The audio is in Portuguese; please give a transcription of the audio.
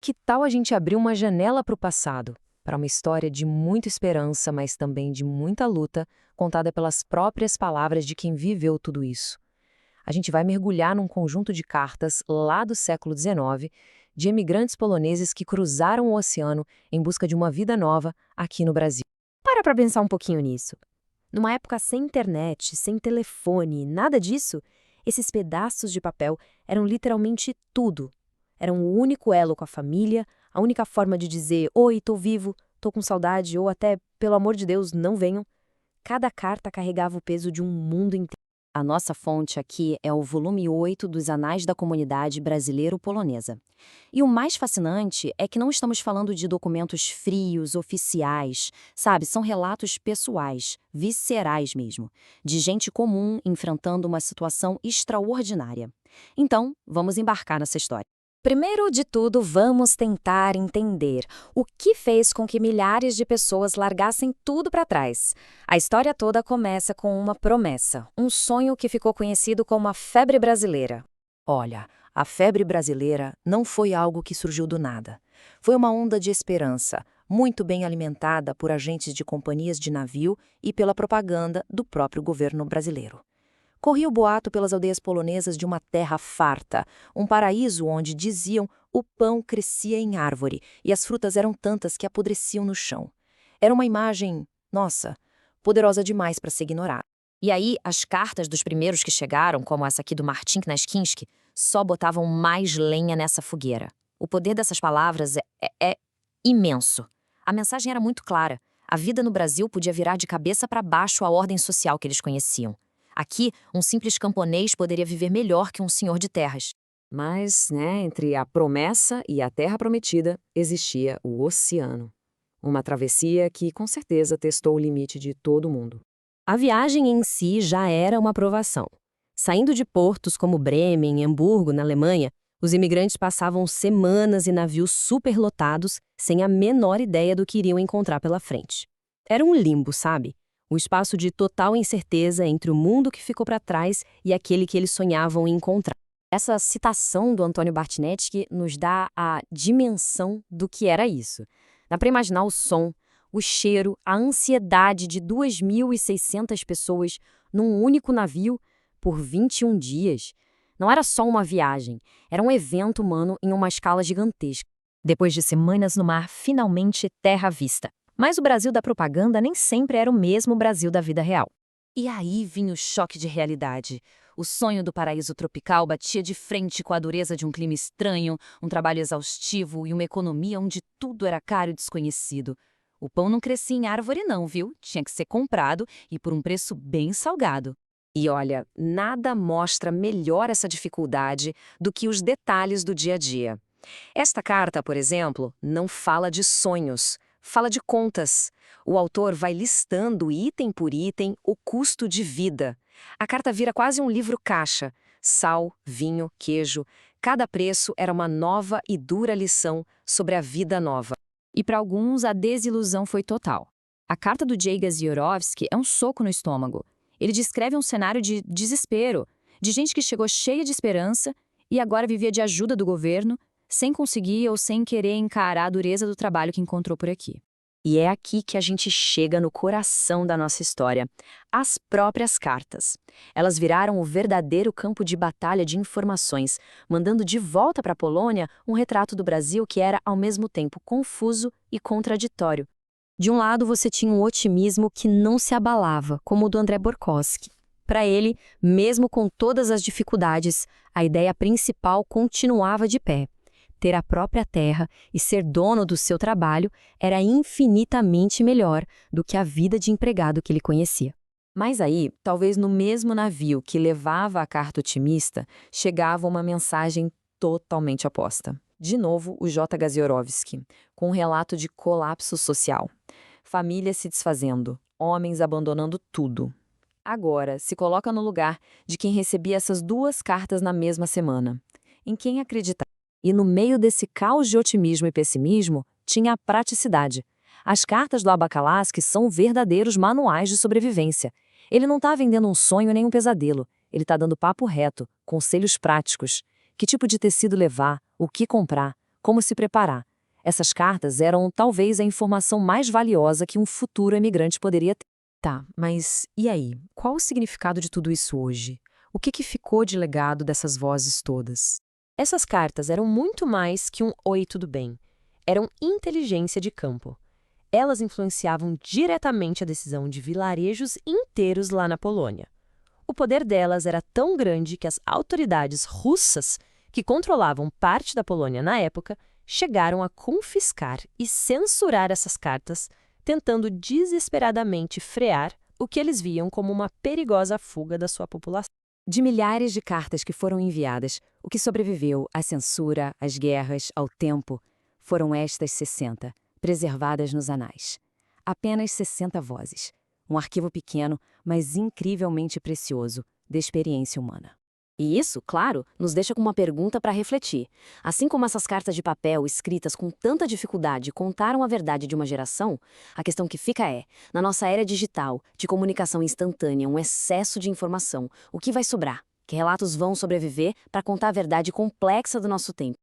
que tal a gente abrir uma janela para o passado, para uma história de muita esperança, mas também de muita luta, contada pelas próprias palavras de quem viveu tudo isso? A gente vai mergulhar num conjunto de cartas lá do século XIX, de imigrantes poloneses que cruzaram o oceano em busca de uma vida nova aqui no Brasil. Para pensar um pouquinho nisso. Numa época sem internet, sem telefone, nada disso, esses pedaços de papel eram literalmente tudo. Eram o único elo com a família, a única forma de dizer "Oi, tô vivo, tô com saudade" ou até "Pelo amor de Deus, não venham". Cada carta carregava o peso de um mundo inteiro. A nossa fonte aqui é o volume 8 dos Anais da Comunidade Brasileiro-Polonesa. E o mais fascinante é que não estamos falando de documentos frios, oficiais, sabe? São relatos pessoais, viscerais mesmo, de gente comum enfrentando uma situação extraordinária. Então, vamos embarcar nessa história. Primeiro de tudo, vamos tentar entender o que fez com que milhares de pessoas largassem tudo para trás. A história toda começa com uma promessa, um sonho que ficou conhecido como a febre brasileira. Olha, a febre brasileira não foi algo que surgiu do nada. Foi uma onda de esperança, muito bem alimentada por agentes de companhias de navio e pela propaganda do próprio governo brasileiro. Corria o boato pelas aldeias polonesas de uma terra farta, um paraíso onde, diziam, o pão crescia em árvore e as frutas eram tantas que apodreciam no chão. Era uma imagem, nossa, poderosa demais para ser ignorada. E aí, as cartas dos primeiros que chegaram, como essa aqui do Martin Knaschinski, só botavam mais lenha nessa fogueira. O poder dessas palavras é imenso. A mensagem era muito clara. A vida no Brasil podia virar de cabeça para baixo a ordem social que eles conheciam. Aqui, um simples camponês poderia viver melhor que um senhor de terras. Mas, entre a promessa e a terra prometida, existia o oceano. Uma travessia que, com certeza, testou o limite de todo mundo. A viagem em si já era uma provação. Saindo de portos como Bremen e Hamburgo, na Alemanha, os imigrantes passavam semanas em navios superlotados, sem a menor ideia do que iriam encontrar pela frente. Era um limbo, sabe? Um espaço de total incerteza entre o mundo que ficou para trás e aquele que eles sonhavam em encontrar. Essa citação do Antônio Bartnetsky nos dá a dimensão do que era isso. Dá para imaginar o som, o cheiro, a ansiedade de 2.600 pessoas num único navio por 21 dias. Não era só uma viagem, era um evento humano em uma escala gigantesca. Depois de semanas no mar, finalmente terra à vista. Mas o Brasil da propaganda nem sempre era o mesmo Brasil da vida real. E aí vinha o choque de realidade. O sonho do paraíso tropical batia de frente com a dureza de um clima estranho, um trabalho exaustivo e uma economia onde tudo era caro e desconhecido. O pão não crescia em árvore não, viu? Tinha que ser comprado e por um preço bem salgado. E olha, nada mostra melhor essa dificuldade do que os detalhes do dia a dia. Esta carta, por exemplo, não fala de sonhos. Fala de contas. O autor vai listando item por item o custo de vida. A carta vira quase um livro-caixa. Sal, vinho, queijo. Cada preço era uma nova e dura lição sobre a vida nova. E para alguns, a desilusão foi total. A carta do Jay Gaziorowski é um soco no estômago. Ele descreve um cenário de desespero, de gente que chegou cheia de esperança e agora vivia de ajuda do governo, sem conseguir ou sem querer encarar a dureza do trabalho que encontrou por aqui. E é aqui que a gente chega no coração da nossa história, as próprias cartas. Elas viraram o verdadeiro campo de batalha de informações, mandando de volta para a Polônia um retrato do Brasil que era, ao mesmo tempo, confuso e contraditório. De um lado, você tinha um otimismo que não se abalava, como o do André Borkowski. Para ele, mesmo com todas as dificuldades, a ideia principal continuava de pé. Ter a própria terra e ser dono do seu trabalho era infinitamente melhor do que a vida de empregado que ele conhecia. Mas aí, talvez no mesmo navio que levava a carta otimista, chegava uma mensagem totalmente oposta. De novo, o J. Gaziorowski, com um relato de colapso social. Famílias se desfazendo, homens abandonando tudo. Agora, se coloca no lugar de quem recebia essas duas cartas na mesma semana. Em quem acreditar? E no meio desse caos de otimismo e pessimismo, tinha a praticidade. As cartas do Abacalaski são verdadeiros manuais de sobrevivência. Ele não está vendendo um sonho nem um pesadelo. Ele está dando papo reto, conselhos práticos. Que tipo de tecido levar, o que comprar, como se preparar. Essas cartas eram talvez a informação mais valiosa que um futuro imigrante poderia ter. Tá, mas e aí? Qual o significado de tudo isso hoje? O que ficou de legado dessas vozes todas? Essas cartas eram muito mais que um "Oi, tudo bem?". Eram inteligência de campo. Elas influenciavam diretamente a decisão de vilarejos inteiros lá na Polônia. O poder delas era tão grande que as autoridades russas, que controlavam parte da Polônia na época, chegaram a confiscar e censurar essas cartas, tentando desesperadamente frear o que eles viam como uma perigosa fuga da sua população. De milhares de cartas que foram enviadas, o que sobreviveu à censura, às guerras, ao tempo, foram estas 60, preservadas nos anais. Apenas 60 vozes. Um arquivo pequeno, mas incrivelmente precioso, de experiência humana. E isso, claro, nos deixa com uma pergunta para refletir. Assim como essas cartas de papel escritas com tanta dificuldade contaram a verdade de uma geração, a questão que fica é, na nossa era digital, de comunicação instantânea, um excesso de informação, o que vai sobrar? Que relatos vão sobreviver para contar a verdade complexa do nosso tempo?